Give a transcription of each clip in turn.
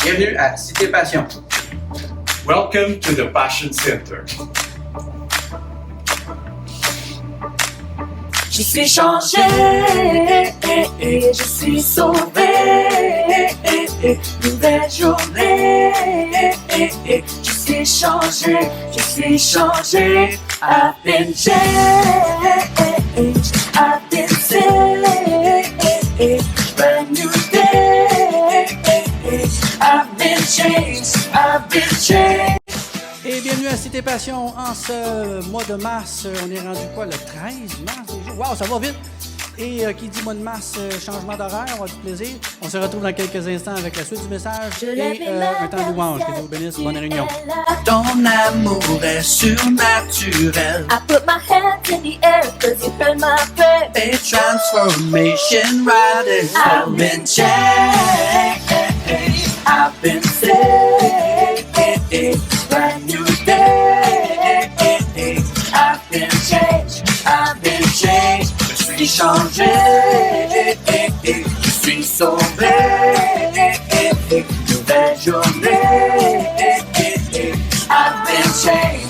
Bienvenue à Cité Passion. Welcome to the Passion Center. Je suis changé, je suis sauvé, nouvelle journée, je suis changé, I've been changed, I've been saved, brand new day, I've been changed. Et bienvenue à Cité Passion en ce mois de mars. On est rendu quoi, le 13 mars déjà? Wow, ça va vite! Et qui dit mois de mars, changement d'horaire, on va du plaisir. On se retrouve dans quelques instants avec la suite du message et un temps de louange. Que Dieu vous bénisse. Bonne réunion. Ton amour est surnaturel. I put my hands in the air cause you heard my prayer. A transformation radical. I've been changed, I've been saved, brand new day, I've been changed, je suis changé, je suis sauvé, nouvelle journée, I've been changed.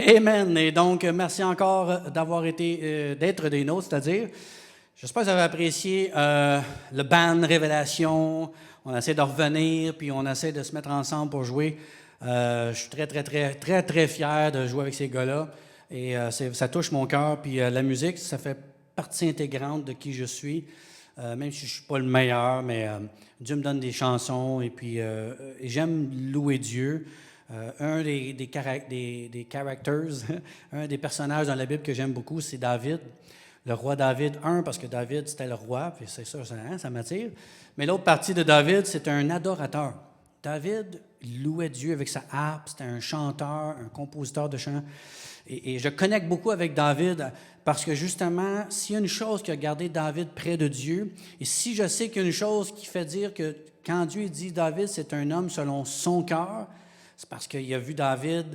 Amen. Et donc, merci encore d'être des nôtres, c'est-à-dire, j'espère que vous avez apprécié le band Révélation. On essaie de revenir, puis on essaie de se mettre ensemble pour jouer. Je suis très fier de jouer avec ces gars-là. Et ça touche mon cœur. Puis la musique, ça fait partie intégrante de qui je suis. Même si je ne suis pas le meilleur, mais Dieu me donne des chansons. Et puis j'aime louer Dieu. Un des characters, un des personnages dans la Bible que j'aime beaucoup, c'est David. Le roi David, parce que David, c'était le roi, puis c'est ça, ça m'attire. Mais l'autre partie de David, c'est un adorateur. David louait Dieu avec sa harpe, c'était un chanteur, un compositeur de chants. Et je connecte beaucoup avec David parce que justement, s'il y a une chose qui a gardé David près de Dieu, et si je sais qu'il y a une chose qui fait dire que quand Dieu dit David, c'est un homme selon son cœur, c'est parce qu'il a vu David.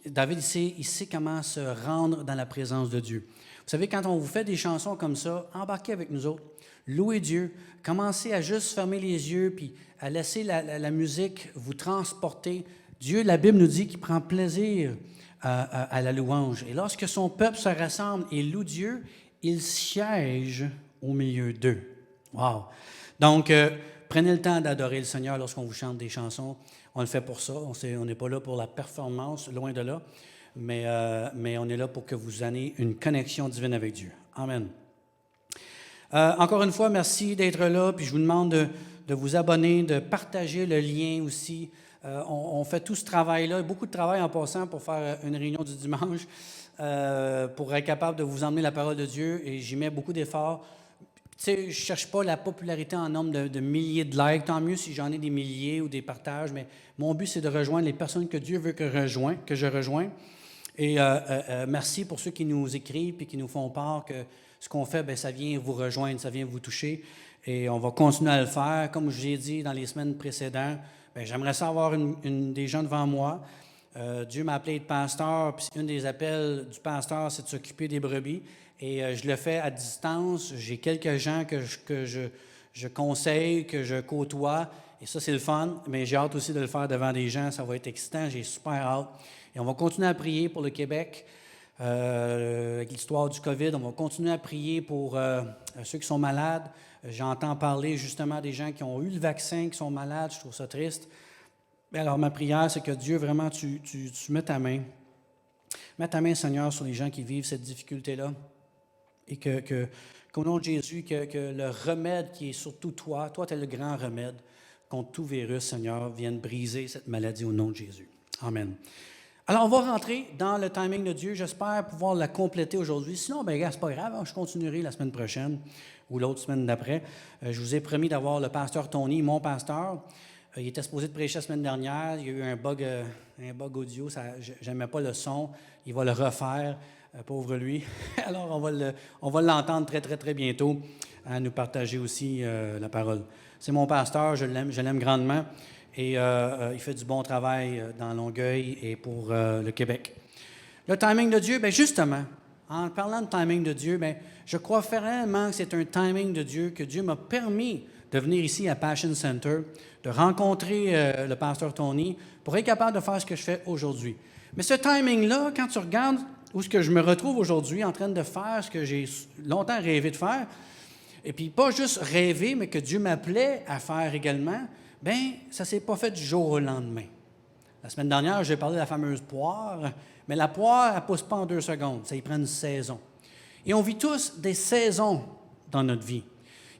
David, il sait comment se rendre dans la présence de Dieu. Vous savez, quand on vous fait des chansons comme ça, embarquez avec nous autres, louez Dieu, commencez à juste fermer les yeux puis à laisser la musique vous transporter. Dieu, la Bible nous dit qu'il prend plaisir à la louange. Et lorsque son peuple se rassemble et loue Dieu, il siège au milieu d'eux. Wow! Donc, prenez le temps d'adorer le Seigneur lorsqu'on vous chante des chansons. On le fait pour ça. On n'est pas là pour la performance, loin de là. Mais on est là pour que vous ayez une connexion divine avec Dieu. Amen. Encore une fois, merci d'être là. Puis je vous demande de vous abonner, de partager le lien aussi. On fait tout ce travail-là, beaucoup de travail en passant pour faire une réunion du dimanche, pour être capable de vous emmener la parole de Dieu. Et j'y mets beaucoup d'efforts. Tu sais, je ne cherche pas la popularité en nombre de milliers de likes. Tant mieux si j'en ai des milliers ou des partages. Mais mon but, c'est de rejoindre les personnes que Dieu veut que je rejoigne. Et merci pour ceux qui nous écrivent et qui nous font part que ce qu'on fait, bien, ça vient vous rejoindre, ça vient vous toucher. Et on va continuer à le faire. Comme je l'ai dit dans les semaines précédentes, bien, j'aimerais ça avoir des gens devant moi. Dieu m'a appelé de pasteur, puis une des appels du pasteur, c'est de s'occuper des brebis. Et je le fais à distance. J'ai quelques gens que je conseille, que je côtoie. Et ça, c'est le fun. Mais j'ai hâte aussi de le faire devant des gens. Ça va être excitant. J'ai super hâte. Et on va continuer à prier pour le Québec, avec l'histoire du COVID. On va continuer à prier pour ceux qui sont malades. J'entends parler justement des gens qui ont eu le vaccin, qui sont malades. Je trouve ça triste. Alors, ma prière, c'est que Dieu, vraiment, tu mets ta main. Mets ta main, Seigneur, sur les gens qui vivent cette difficulté-là. Et qu'au nom de Jésus, que le remède qui est surtout toi, tu es le grand remède contre tout virus, Seigneur, vienne briser cette maladie au nom de Jésus. Amen. Alors, on va rentrer dans le timing de Dieu. J'espère pouvoir la compléter aujourd'hui. Sinon, bien, c'est pas grave, je continuerai la semaine prochaine ou l'autre semaine d'après. Je vous ai promis d'avoir le pasteur Tony, mon pasteur. Il était supposé de prêcher la semaine dernière. Il y a eu un bug audio. Je n'aimais pas le son. Il va le refaire, pauvre lui. Alors, on va l'entendre très bientôt à nous partager aussi la parole. C'est mon pasteur, je l'aime grandement. Et il fait du bon travail dans Longueuil et pour le Québec. Le timing de Dieu, bien justement, en parlant de timing de Dieu, bien, je crois fermement que c'est un timing de Dieu, que Dieu m'a permis de venir ici à Passion Center, de rencontrer le pasteur Tony pour être capable de faire ce que je fais aujourd'hui. Mais ce timing-là, quand tu regardes où ce que je me retrouve aujourd'hui en train de faire ce que j'ai longtemps rêvé de faire, et puis pas juste rêver, mais que Dieu m'appelait à faire également, bien, ça ne s'est pas fait du jour au lendemain. La semaine dernière, j'ai parlé de la fameuse poire, mais la poire, elle ne pousse pas en 2 secondes, ça y prend une saison. Et on vit tous des saisons dans notre vie.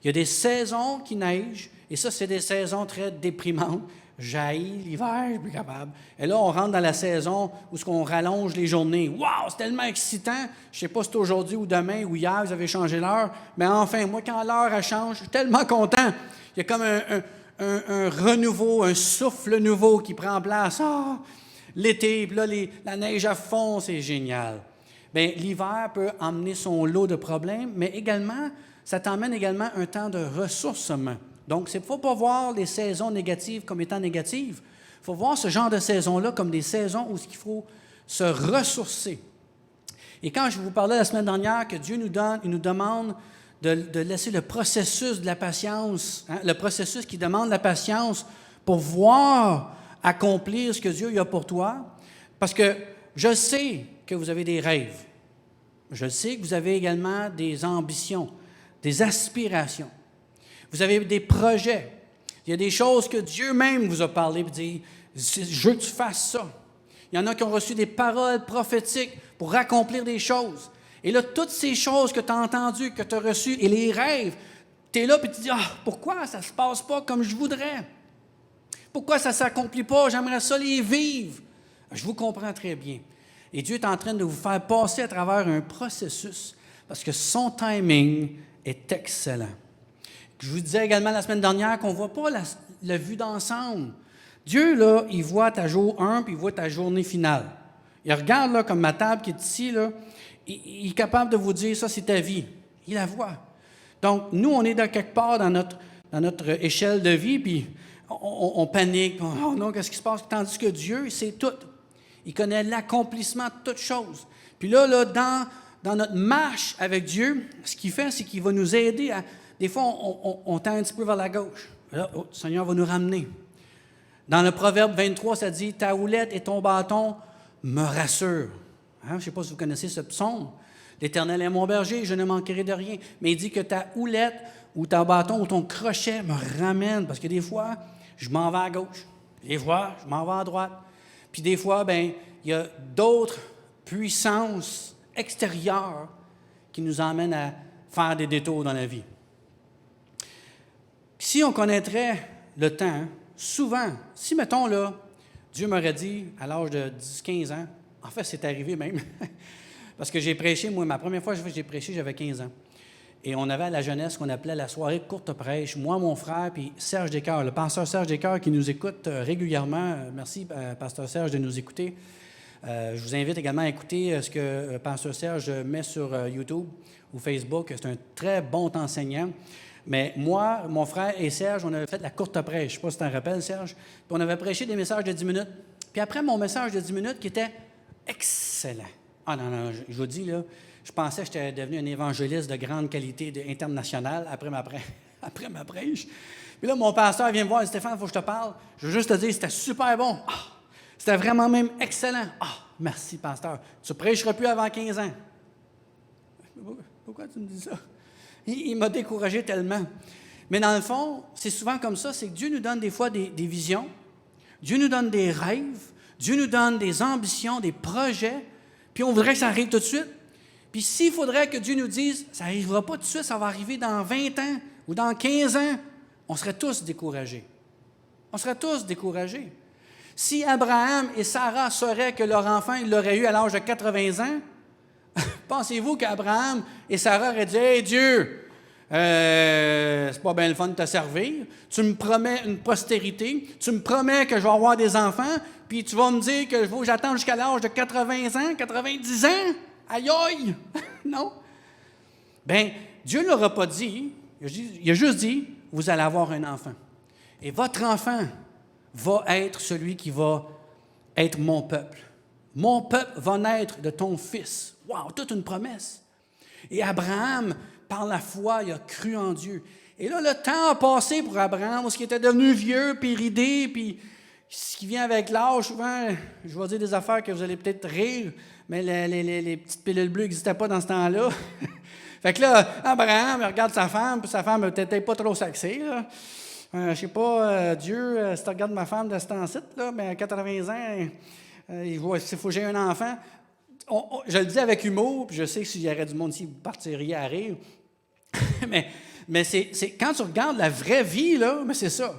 Il y a des saisons qui neigent, et ça, c'est des saisons très déprimantes. J'haïs l'hiver, je ne suis plus capable. Et là, on rentre dans la saison où on rallonge les journées. Wow, c'est tellement excitant! Je ne sais pas si c'est aujourd'hui ou demain ou hier, vous avez changé l'heure, mais enfin, moi, quand l'heure elle change, je suis tellement content. Il y a comme un renouveau, un souffle nouveau qui prend place. Ah, l'été, puis là, la neige à fond, c'est génial. Bien, l'hiver peut emmener son lot de problèmes, mais également, ça t'emmène également un temps de ressourcement. Donc, il ne faut pas voir les saisons négatives comme étant négatives. Il faut voir ce genre de saisons-là comme des saisons où il faut se ressourcer. Et quand je vous parlais la semaine dernière que Dieu il nous demande de laisser le processus de la patience, le processus qui demande la patience pour voir accomplir ce que Dieu a pour toi. Parce que je sais que vous avez des rêves. Je sais que vous avez également des ambitions, des aspirations. Vous avez des projets. Il y a des choses que Dieu même vous a parlé et dit, je veux que tu fasses ça. Il y en a qui ont reçu des paroles prophétiques pour accomplir des choses. Et là, toutes ces choses que tu as entendues, que tu as reçues, et les rêves, tu es là et tu te dis, pourquoi ça ne se passe pas comme je voudrais? Pourquoi ça ne s'accomplit pas? J'aimerais ça les vivre. Je vous comprends très bien. Et Dieu est en train de vous faire passer à travers un processus parce que son timing est excellent. Je vous disais également la semaine dernière qu'on ne voit pas la vue d'ensemble. Dieu, là, il voit ta jour 1 puis il voit ta journée finale. Il regarde, là, comme ma table qui est ici, là, il est capable de vous dire, ça, c'est ta vie. Il la voit. Donc, nous, on est dans quelque part dans notre échelle de vie, puis on panique. Oh non, qu'est-ce qui se passe? Tandis que Dieu, il sait tout. Il connaît l'accomplissement de toutes choses. Puis là, dans notre marche avec Dieu, ce qu'il fait, c'est qu'il va nous aider à... Des fois, on tend un petit peu vers la gauche. Là, le Seigneur va nous ramener. Dans le Proverbe 23, ça dit « Ta houlette et ton bâton me rassurent. » Je ne sais pas si vous connaissez ce psaume. « L'Éternel est mon berger, je ne manquerai de rien. » Mais il dit que ta houlette ou ton bâton ou ton crochet me ramène. Parce que des fois, je m'en vais à gauche. Des fois, je m'en vais à droite. Puis des fois, il y a d'autres puissances extérieures qui nous emmènent à faire des détours dans la vie. Si on connaîtrait le temps, souvent, si, mettons, là, Dieu m'aurait dit, à l'âge de 10-15 ans, en fait, c'est arrivé même, parce que j'ai prêché, moi, ma première fois que j'ai prêché, j'avais 15 ans. Et on avait à la jeunesse ce qu'on appelait la soirée courte prêche. Moi, mon frère, puis Serge Descœurs, le pasteur Serge Descœurs qui nous écoute régulièrement. Merci, pasteur Serge, de nous écouter. Je vous invite également à écouter ce que pasteur Serge met sur YouTube ou Facebook. C'est un très bon enseignant. Mais moi, mon frère et Serge, on avait fait la courte prêche. Je ne sais pas si tu t'en rappelles, Serge. Puis on avait prêché des messages de 10 minutes. Puis après, mon message de 10 minutes qui était excellent. Ah non, je vous dis, là, je pensais que j'étais devenu un évangéliste de grande qualité internationale après ma prêche. Puis là, mon pasteur vient me voir et dit, Stéphane, il faut que je te parle. Je veux juste te dire, c'était super bon. C'était vraiment même excellent. Merci, pasteur. Tu ne prêcheras plus avant 15 ans. Pourquoi tu me dis ça? Il m'a découragé tellement. Mais dans le fond, c'est souvent comme ça, c'est que Dieu nous donne des fois des visions, Dieu nous donne des rêves, Dieu nous donne des ambitions, des projets, puis on voudrait que ça arrive tout de suite. Puis s'il faudrait que Dieu nous dise, ça n'arrivera pas tout de suite, ça va arriver dans 20 ans ou dans 15 ans, on serait tous découragés. On serait tous découragés. Si Abraham et Sarah sauraient que leur enfant, ils l'auraient eu à l'âge de 80 ans, pensez-vous qu'Abraham et Sarah auraient dit « Hey Dieu, c'est pas bien le fun de te servir, tu me promets une postérité, tu me promets que je vais avoir des enfants, puis tu vas me dire que j'attends jusqu'à l'âge de 80 ans, 90 ans? Aïe aïe! » Non. Bien, Dieu ne l'aura pas dit, il a juste dit « Vous allez avoir un enfant. Et votre enfant va être celui qui va être mon peuple. Mon peuple va naître de ton fils. » Wow, toute une promesse. Et Abraham, par la foi, il a cru en Dieu. Et là, le temps a passé pour Abraham, parce qu'il était devenu vieux, puis ridé, puis ce qui vient avec l'âge, souvent, je vais dire des affaires que vous allez peut-être rire, mais les petites pilules bleues n'existaient pas dans ce temps-là. Fait que là, Abraham, il regarde sa femme, puis sa femme n'était peut-être pas trop sexy, là. Je sais pas, Dieu, si tu regardes ma femme de ce temps-ci, là, mais à 80 ans, il faut que j'ai un enfant. Je le dis avec humour, puis je sais que s'il y aurait du monde ici, vous partiriez à rire. mais c'est quand tu regardes la vraie vie, là, mais c'est ça.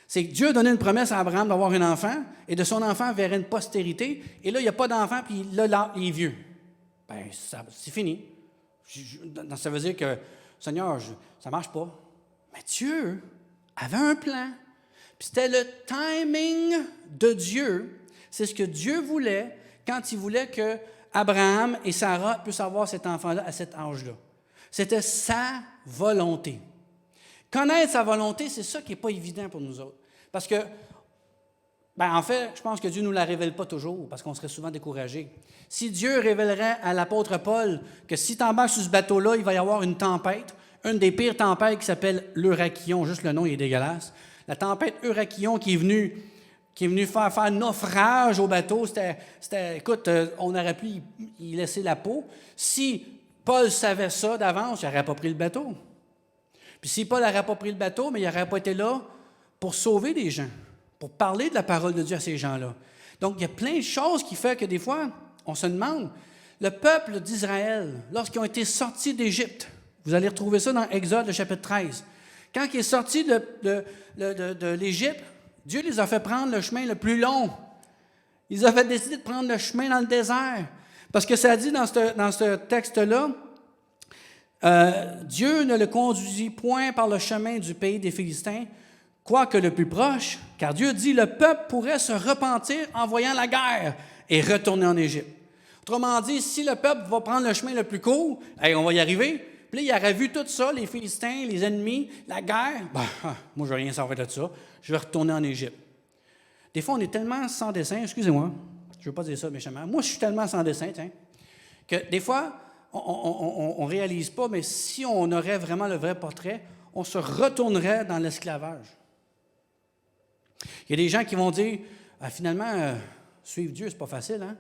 C'est que Dieu a donné une promesse à Abraham d'avoir un enfant, et de son enfant verrait une postérité, et là, il n'y a pas d'enfant, puis là, il est vieux. Bien, c'est fini. Ça veut dire que, Seigneur, ça ne marche pas. Mais Dieu avait un plan. Puis c'était le timing de Dieu. C'est ce que Dieu voulait quand il voulait que Abraham et Sarah puissent avoir cet enfant-là à cet âge-là. C'était sa volonté. Connaître sa volonté, c'est ça qui n'est pas évident pour nous autres. Parce que, en fait, je pense que Dieu ne nous la révèle pas toujours, parce qu'on serait souvent découragés. Si Dieu révélerait à l'apôtre Paul que si tu embarques sur ce bateau-là, il va y avoir une tempête, une des pires tempêtes qui s'appelle l'Euraquillon, juste le nom il est dégueulasse. La tempête Euraquillon qui est venue qui est venu faire naufrage au bateau. Écoute, on aurait pu y laisser la peau. Si Paul savait ça d'avance, il n'aurait pas pris le bateau. Puis si Paul n'aurait pas pris le bateau, mais il n'aurait pas été là pour sauver des gens, pour parler de la parole de Dieu à ces gens-là. Donc, il y a plein de choses qui font que des fois, on se demande, le peuple d'Israël, lorsqu'ils ont été sortis d'Égypte, vous allez retrouver ça dans Exode, le chapitre 13. Quand ils sont sortis de l'Égypte, Dieu les a fait prendre le chemin le plus long. Ils ont fait décider de prendre le chemin dans le désert. Parce que ça dit dans ce texte-là, Dieu ne le conduisit point par le chemin du pays des Philistins, quoique le plus proche, car Dieu dit, le peuple pourrait se repentir en voyant la guerre et retourner en Égypte. Autrement dit, si le peuple va prendre le chemin le plus court, hey, on va y arriver. Puis là, il aurait vu tout ça, les Philistins, les ennemis, la guerre. Moi, je ne veux rien savoir de ça. Je vais retourner en Égypte. Des fois, on est tellement sans dessin, excusez-moi, je ne veux pas dire ça méchamment. Moi, je suis tellement sans dessin, que des fois, on ne réalise pas, mais si on aurait vraiment le vrai portrait, on se retournerait dans l'esclavage. Il y a des gens qui vont dire, finalement, suivre Dieu, c'est pas facile, hein?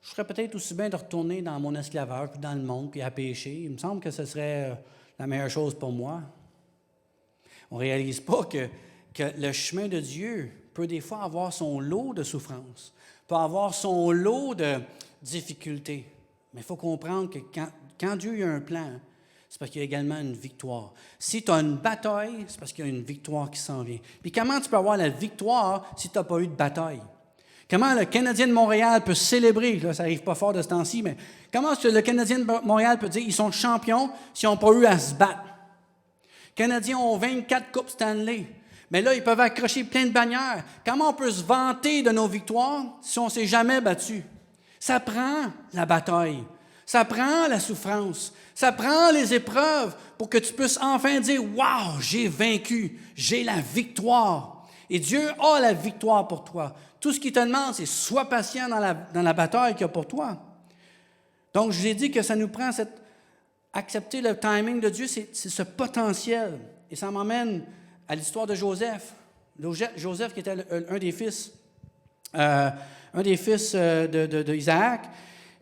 Je serais peut-être aussi bien de retourner dans mon esclavage, puis dans le monde, puis à pécher. Il me semble que ce serait la meilleure chose pour moi. On ne réalise pas que le chemin de Dieu peut des fois avoir son lot de souffrances, peut avoir son lot de difficultés. Mais il faut comprendre que quand Dieu a un plan, c'est parce qu'il y a également une victoire. Si tu as une bataille, c'est parce qu'il y a une victoire qui s'en vient. Puis comment tu peux avoir la victoire si tu n'as pas eu de bataille? Comment le Canadien de Montréal peut célébrer, là, ça n'arrive pas fort de ce temps-ci, mais comment est-ce que le Canadien de Montréal peut dire qu'ils sont champions s'ils n'ont pas eu à se battre? Les Canadiens ont 24 Coupes Stanley, mais là, ils peuvent accrocher plein de bannières. Comment on peut se vanter de nos victoires si on ne s'est jamais battu? Ça prend la bataille, ça prend la souffrance, ça prend les épreuves pour que tu puisses enfin dire « Wow, j'ai vaincu, j'ai la victoire ». Et Dieu a la victoire pour toi. Tout ce qu'il te demande, c'est sois patient dans la bataille qu'il y a pour toi. Donc, je vous ai dit que ça nous prend accepter le timing de Dieu, c'est ce potentiel. Et ça m'emmène à l'histoire de Joseph. Joseph qui était un des fils d'Isaac.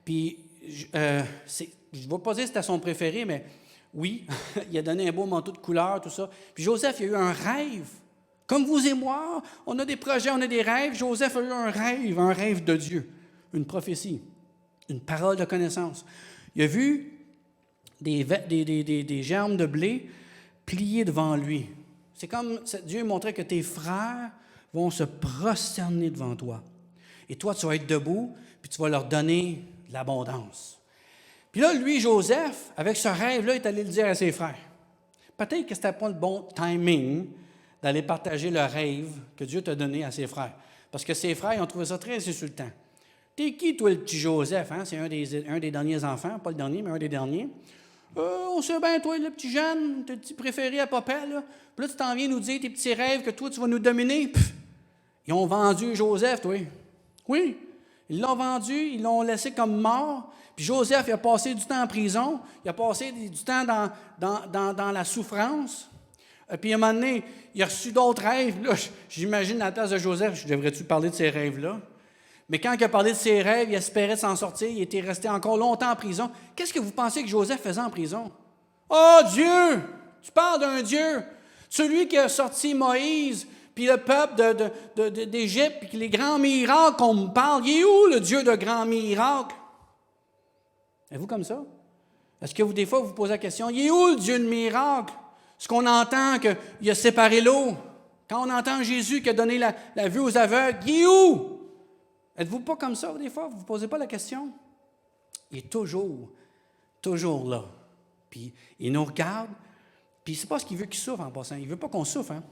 Puis, je ne vais pas dire que c'était son préféré, mais oui, il a donné un beau manteau de couleur, tout ça. Puis Joseph, il a eu un rêve. Comme vous et moi, on a des projets, on a des rêves. Joseph a eu un rêve de Dieu, une prophétie, une parole de connaissance. Il a vu des germes de blé pliés devant lui. C'est comme Dieu montrait que tes frères vont se prosterner devant toi. Et toi, tu vas être debout, puis tu vas leur donner de l'abondance. Puis là, lui, Joseph, avec ce rêve-là, il est allé le dire à ses frères. Peut-être que ce n'était pas le bon timing d'aller partager le rêve que Dieu t'a donné à ses frères. Parce que ses frères, ils ont trouvé ça très insultant. T'es qui, toi, le petit Joseph? Hein? C'est un des derniers enfants, pas le dernier, mais un des derniers. On sait bien, toi, le petit jeune, t'es le petit préféré à papa, là. Puis là, tu t'en viens nous dire tes petits rêves que toi, tu vas nous dominer. Pff, ils ont vendu Joseph, toi. Oui, ils l'ont vendu, ils l'ont laissé comme mort. Puis Joseph, il a passé du temps en prison, il a passé du temps dans la souffrance. Puis à un moment donné, il a reçu d'autres rêves. Là, j'imagine la place de Joseph, je devrais-tu parler de ces rêves-là? Mais quand il a parlé de ses rêves, il espérait s'en sortir, il était resté encore longtemps en prison. Qu'est-ce que vous pensez que Joseph faisait en prison? Oh Dieu! Tu parles d'un Dieu! Celui qui a sorti Moïse, puis le peuple d'Égypte, puis les grands miracles qu'on me parle. Il est où le Dieu de grands miracles? Êtes-vous comme ça? Est-ce que des fois, vous posez la question, il est où le Dieu de miracles? Ce qu'on entend qu'il a séparé l'eau. Quand on entend Jésus qui a donné la vue aux aveugles, il est où? Êtes-vous pas comme ça des fois? Vous ne vous posez pas la question? Il est toujours là. Puis il nous regarde, puis c'est pas ce qu'il veut qu'il souffre en passant. Il ne veut pas qu'on souffre. Hein?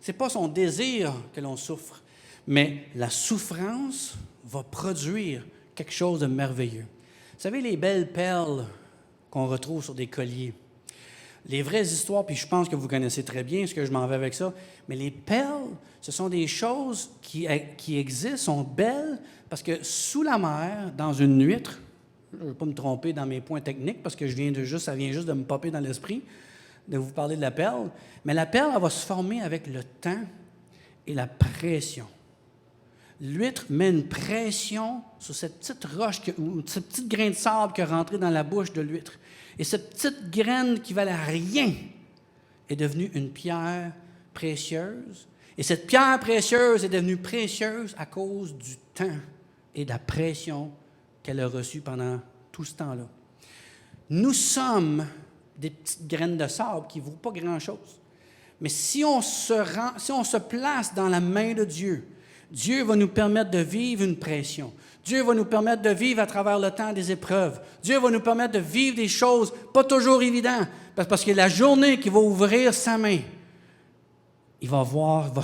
Ce n'est pas son désir que l'on souffre. Mais la souffrance va produire quelque chose de merveilleux. Vous savez, les belles perles qu'on retrouve sur des colliers, les vraies histoires, puis je pense que vous connaissez très bien ce que je m'en vais avec ça, mais les perles, ce sont des choses qui existent, sont belles, parce que sous la mer, dans une huître, je ne veux pas me tromper dans mes points techniques, parce que ça vient juste de me popper dans l'esprit, de vous parler de la perle, mais la perle, elle va se former avec le temps et la pression. l'huître met une pression sur cette petite roche, ou ce petit grain de sable qui est rentré dans la bouche de l'huître. Et cette petite graine qui valait rien est devenue une pierre précieuse. Et cette pierre précieuse est devenue précieuse à cause du temps et de la pression qu'elle a reçue pendant tout ce temps-là. Nous sommes des petites graines de sable qui ne vaut pas grand-chose. Mais si on se place dans la main de Dieu, Dieu va nous permettre de vivre une pression. Dieu va nous permettre de vivre à travers le temps des épreuves. Dieu va nous permettre de vivre des choses pas toujours évidentes. Parce que la journée qu'il va ouvrir sa main, il va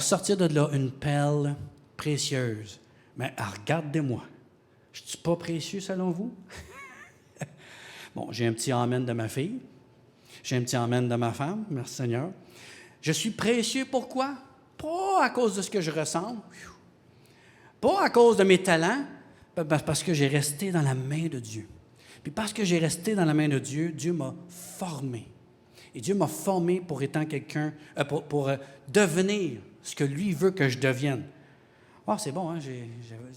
sortir de là une perle précieuse. Mais regardez-moi. Je ne suis pas précieux selon vous? Bon, j'ai un petit amen de ma fille. J'ai un petit amen de ma femme. Merci Seigneur. Je suis précieux pourquoi? Pas à cause de ce que je ressemble. Pas à cause de mes talents. Parce que j'ai resté dans la main de Dieu. Puis parce que j'ai resté dans la main de Dieu, Dieu m'a formé. Et Dieu m'a formé pour étant quelqu'un, pour devenir ce que lui veut que je devienne. Oh, c'est bon, hein?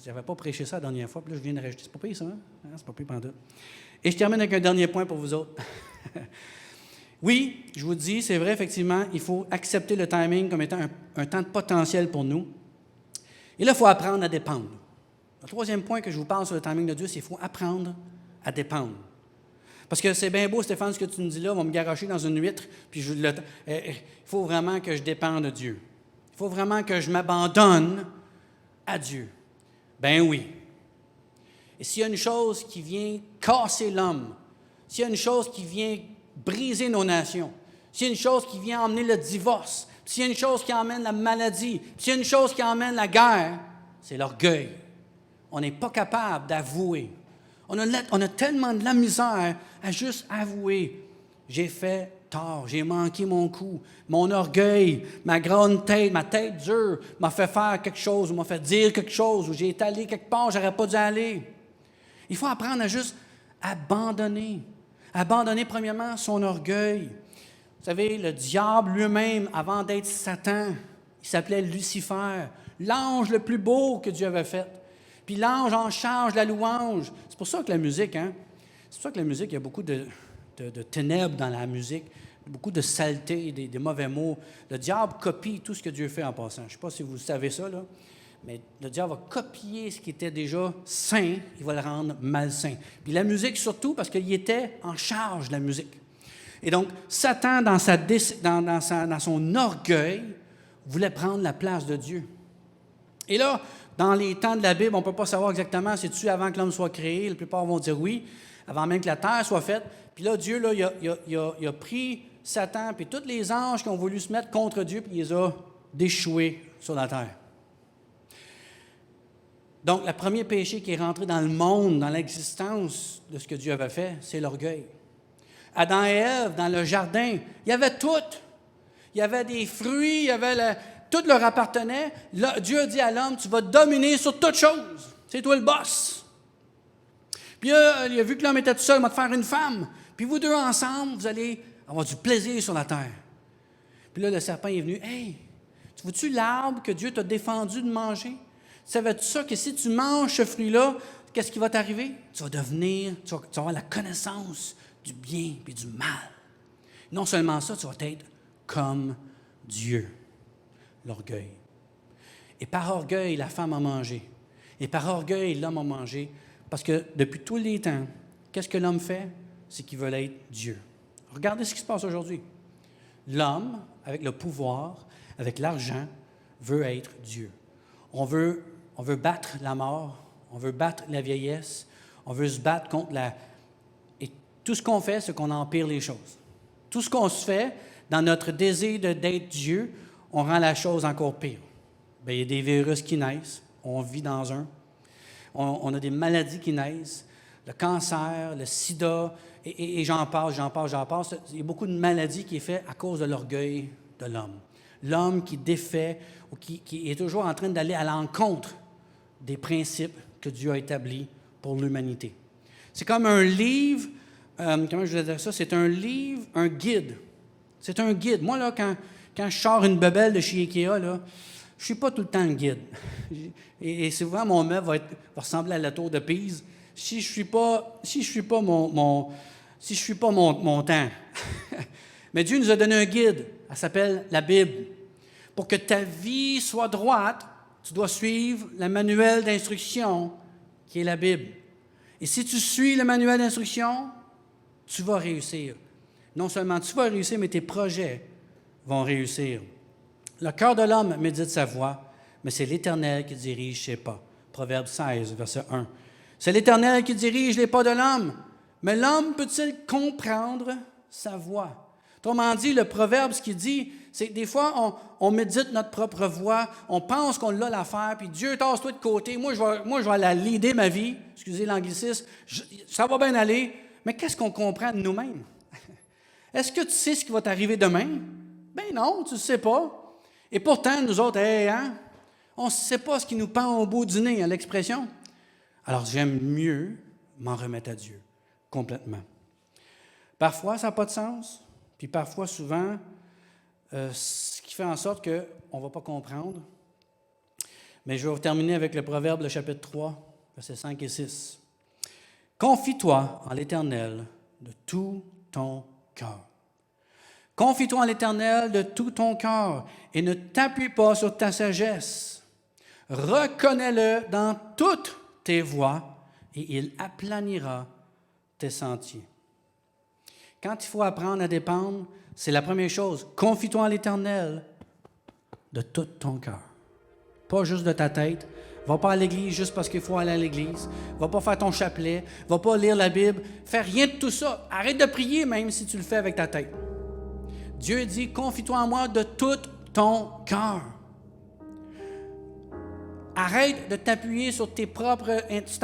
J'avais pas prêché ça la dernière fois, puis là, je viens de rajouter. C'est pas pire, ça, hein? C'est pas pire pantoute. Et je termine avec un dernier point pour vous autres. Oui, je vous dis, c'est vrai, effectivement, il faut accepter le timing comme étant un temps de potentiel pour nous. Et là, il faut apprendre à dépendre. Le troisième point que je vous parle sur le timing de Dieu, c'est qu'il faut apprendre à dépendre. Parce que c'est bien beau, Stéphane, ce que tu me dis là, on va me garocher dans une huître, puis il faut vraiment que je dépende de Dieu. Il faut vraiment que je m'abandonne à Dieu. Ben oui. Et s'il y a une chose qui vient casser l'homme, s'il y a une chose qui vient briser nos nations, s'il y a une chose qui vient emmener le divorce, s'il y a une chose qui emmène la maladie, s'il y a une chose qui emmène la guerre, c'est l'orgueil. On n'est pas capable d'avouer. On a tellement de la misère à juste avouer. J'ai fait tort, j'ai manqué mon coup. Mon orgueil, ma grande tête, ma tête dure m'a fait faire quelque chose, ou m'a fait dire quelque chose, ou j'ai été allé quelque part, j'aurais pas dû aller. Il faut apprendre à juste abandonner. Abandonner, premièrement, son orgueil. Vous savez, le diable lui-même, avant d'être Satan, il s'appelait Lucifer, l'ange le plus beau que Dieu avait fait. Puis l'ange en charge la louange. C'est pour ça que la musique, hein? C'est pour ça que la musique, il y a beaucoup de ténèbres dans la musique, beaucoup de saleté, des mauvais mots. Le diable copie tout ce que Dieu fait en passant. Je ne sais pas si vous savez ça, là, mais le diable va copier ce qui était déjà saint, il va le rendre malsain. Puis la musique surtout, parce qu'il était en charge de la musique. Et donc, Satan, dans son orgueil, voulait prendre la place de Dieu. Et là, dans les temps de la Bible, on ne peut pas savoir exactement, c'est-tu avant que l'homme soit créé? La plupart vont dire oui, avant même que la terre soit faite. Puis là, Dieu, là, il a pris Satan, puis tous les anges qui ont voulu se mettre contre Dieu, puis il les a déchoués sur la terre. Donc, le premier péché qui est rentré dans le monde, dans l'existence de ce que Dieu avait fait, c'est l'orgueil. Adam et Ève, dans le jardin, il y avait tout. Il y avait des fruits, il y avait tout leur appartenait. Là, Dieu a dit à l'homme, tu vas dominer sur toute chose. C'est toi le boss. Puis il a vu que l'homme était tout seul, il va te faire une femme. Puis vous deux ensemble, vous allez avoir du plaisir sur la terre. Puis là, le serpent est venu. Hey, tu vois-tu l'arbre que Dieu t'a défendu de manger? Savais-tu ça que si tu manges ce fruit-là, qu'est-ce qui va t'arriver? Tu vas avoir la connaissance du bien et du mal. Non seulement ça, tu vas être comme Dieu. L'orgueil. Et par orgueil, la femme a mangé. Et par orgueil, l'homme a mangé. Parce que depuis tous les temps, qu'est-ce que l'homme fait? C'est qu'il veut être Dieu. Regardez ce qui se passe aujourd'hui. L'homme, avec le pouvoir, avec l'argent, veut être Dieu. On veut battre la mort, on veut battre la vieillesse, on veut se battre contre Et tout ce qu'on fait, c'est qu'on empire les choses. Tout ce qu'on se fait, dans notre désir d'être Dieu, on rend la chose encore pire. Bien, il y a des virus qui naissent, on vit dans un. On a des maladies qui naissent, le cancer, le sida, et j'en passe. Il y a beaucoup de maladies qui sont faites à cause de l'orgueil de l'homme. L'homme qui défait ou qui est toujours en train d'aller à l'encontre des principes que Dieu a établis pour l'humanité. C'est comme un livre, comment je vais dire ça? C'est un livre, un guide. C'est un guide. Moi, là, quand je sors une bebelle de chez Ikea, là, Je ne suis pas tout le temps le guide. Et souvent, mon meuble va ressembler à la tour de Pise si je ne suis pas mon temps. Mais Dieu nous a donné un guide. Elle s'appelle la Bible. Pour que ta vie soit droite, tu dois suivre le manuel d'instruction qui est la Bible. Et si tu suis le manuel d'instruction, tu vas réussir. Non seulement tu vas réussir, mais tes projets vont réussir. Le cœur de l'homme médite sa voie, mais c'est l'Éternel qui dirige ses pas. Proverbe 16, verset 1. C'est l'Éternel qui dirige les pas de l'homme, mais l'homme peut-il comprendre sa voie? Autrement dit, le proverbe, ce qu'il dit, c'est que des fois, on médite notre propre voie, on pense qu'on l'a l'affaire, puis Dieu, tasse-toi de côté, moi, je vais la leader ma vie, excusez l'anglicisme, ça va bien aller, mais qu'est-ce qu'on comprend de nous-mêmes? Est-ce que tu sais ce qui va t'arriver demain? Ben non, tu ne sais pas. Et pourtant, nous autres, on ne sait pas ce qui nous pend au bout du nez, à l'expression. Alors, j'aime mieux m'en remettre à Dieu, complètement. Parfois, ça n'a pas de sens. Puis parfois, souvent, ce qui fait en sorte qu'on ne va pas comprendre. Mais je vais terminer avec le Proverbe, le chapitre 3, versets 5 et 6. « Confie-toi en l'Éternel de tout ton cœur. Confie-toi en l'Éternel de tout ton cœur et ne t'appuie pas sur ta sagesse. Reconnais-le dans toutes tes voies et il aplanira tes sentiers. » Quand il faut apprendre à dépendre, c'est la première chose. Confie-toi en l'Éternel de tout ton cœur. Pas juste de ta tête. Va pas à l'église juste parce qu'il faut aller à l'église. Va pas faire ton chapelet. Va pas lire la Bible. Fais rien de tout ça. Arrête de prier même si tu le fais avec ta tête. Dieu dit, confie-toi en moi de tout ton cœur. Arrête de t'appuyer sur ta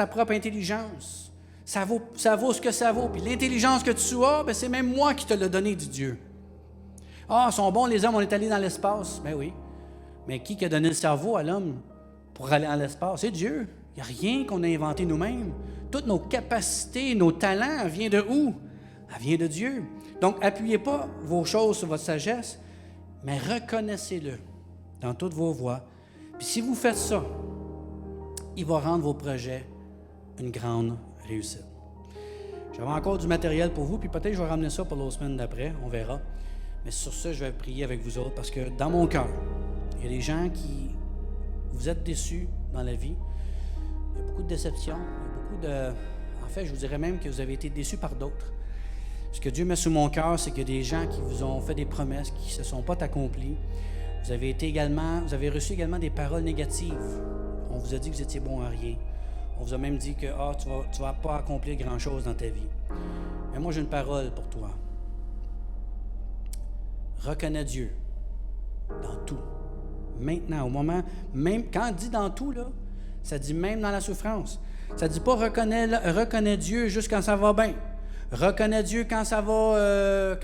propre intelligence. Ça vaut ce que ça vaut. Puis l'intelligence que tu as, c'est même moi qui te l'ai donné, dit Dieu. Ah, sont bons les hommes, on est allés dans l'espace. Ben oui. Mais qui a donné le cerveau à l'homme pour aller dans l'espace? C'est Dieu. Il n'y a rien qu'on a inventé nous-mêmes. Toutes nos capacités, nos talents, viennent de où? Ça vient de Dieu. Donc, appuyez pas vos choses sur votre sagesse, mais reconnaissez-le dans toutes vos voies. Puis si vous faites ça, il va rendre vos projets une grande réussite. J'avais encore du matériel pour vous, puis peut-être je vais ramener ça pour l'autre semaine d'après, on verra. Mais sur ça, je vais prier avec vous autres, parce que dans mon cœur, il y a des gens qui, vous êtes déçus dans la vie. Il y a beaucoup de déceptions, il y a beaucoup de... En fait, je vous dirais même que vous avez été déçus par d'autres. Ce que Dieu met sous mon cœur, c'est qu'il y a des gens qui vous ont fait des promesses qui ne se sont pas accomplies. Vous avez reçu également des paroles négatives. On vous a dit que vous étiez bon à rien. On vous a même dit que tu vas pas accomplir grand-chose dans ta vie. Mais moi, j'ai une parole pour toi. Reconnais Dieu dans tout. Maintenant, au moment, même quand on dit dans tout, là, ça dit même dans la souffrance. Ça ne dit pas reconnais Dieu juste quand ça va bien. Reconnais Dieu quand ça va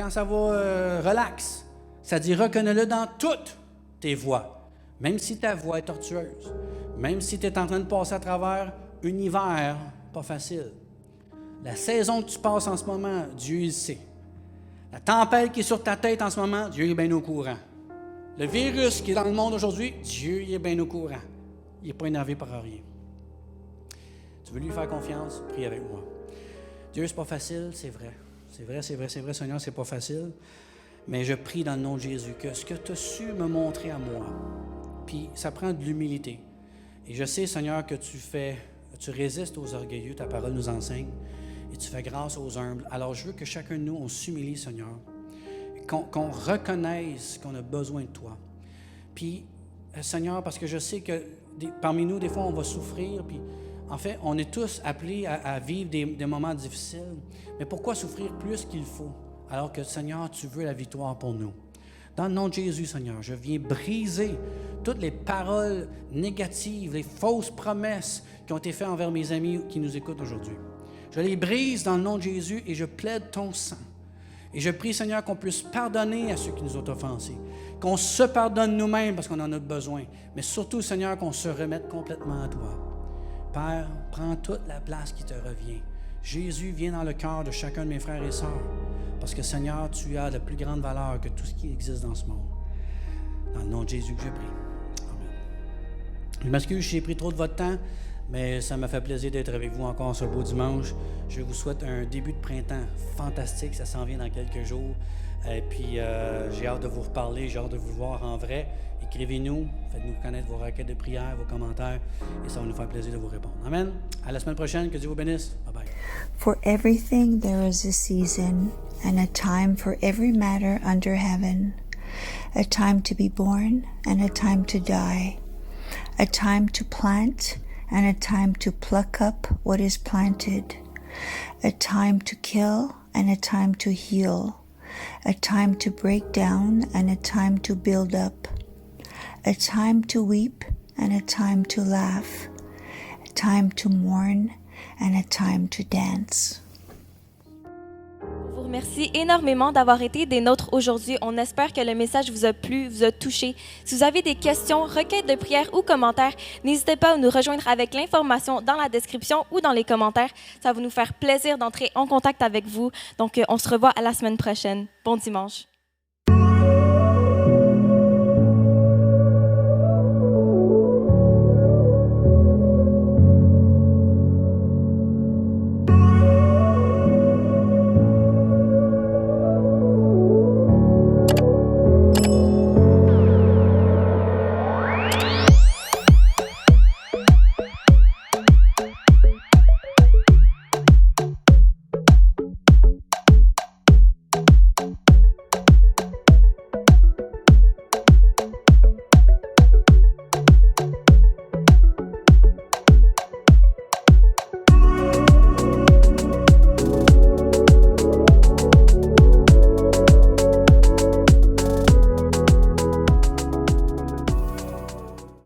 relax. Ça dit reconnais-le dans toutes tes voies. Même si ta voie est tortueuse. Même si tu es en train de passer à travers un hiver pas facile. La saison que tu passes en ce moment, Dieu il sait. La tempête qui est sur ta tête en ce moment, Dieu est bien au courant. Le virus qui est dans le monde aujourd'hui, Dieu il est bien au courant. Il n'est pas énervé par rien. Tu veux lui faire confiance? Prie avec moi. Dieu, c'est pas facile, c'est vrai. C'est vrai, Seigneur, c'est pas facile. Mais je prie dans le nom de Jésus que ce que tu as su me montrer à moi, puis ça prend de l'humilité. Et je sais, Seigneur, que tu résistes aux orgueilleux, ta parole nous enseigne, et tu fais grâce aux humbles. Alors je veux que chacun de nous, on s'humilie, Seigneur, qu'on reconnaisse qu'on a besoin de toi. Puis, Seigneur, parce que je sais que parmi nous, des fois, on va souffrir, puis en fait, on est tous appelés à vivre des moments difficiles. Mais pourquoi souffrir plus qu'il faut, alors que, Seigneur, tu veux la victoire pour nous? Dans le nom de Jésus, Seigneur, je viens briser toutes les paroles négatives, les fausses promesses qui ont été faites envers mes amis qui nous écoutent aujourd'hui. Je les brise dans le nom de Jésus et je plaide ton sang. Et je prie, Seigneur, qu'on puisse pardonner à ceux qui nous ont offensés, qu'on se pardonne nous-mêmes parce qu'on en a besoin, mais surtout, Seigneur, qu'on se remette complètement à toi. Père, prends toute la place qui te revient. Jésus, viens dans le cœur de chacun de mes frères et sœurs, parce que, Seigneur, tu as la plus grande valeur que tout ce qui existe dans ce monde. Dans le nom de Jésus que je prie. Amen. Je m'excuse si j'ai pris trop de votre temps, mais ça m'a fait plaisir d'être avec vous encore ce beau dimanche. Je vous souhaite un début de printemps fantastique, ça s'en vient dans quelques jours. Et puis, j'ai hâte de vous reparler, j'ai hâte de vous voir en vrai. Écrivez-nous, faites-nous connaître vos requêtes de prière, vos commentaires, et ça va nous faire plaisir de vous répondre. Amen. À la semaine prochaine, que Dieu vous bénisse. Bye-bye. For everything there is a season, and a time for every matter under heaven, a time to be born, and a time to die, a time to plant, and a time to pluck up what is planted, a time to kill, and a time to heal, a time to break down, and a time to build up, a time to weep, and a time to laugh, a time to mourn, and a time to dance. On vous remercie énormément d'avoir été des nôtres aujourd'hui. On espère que le message vous a plu, vous a touché. Si vous avez des questions, requêtes de prière ou commentaires, n'hésitez pas à nous rejoindre avec l'information dans la description ou dans les commentaires. Ça va nous faire plaisir d'entrer en contact avec vous. Donc, on se revoit à la semaine prochaine. Bon dimanche.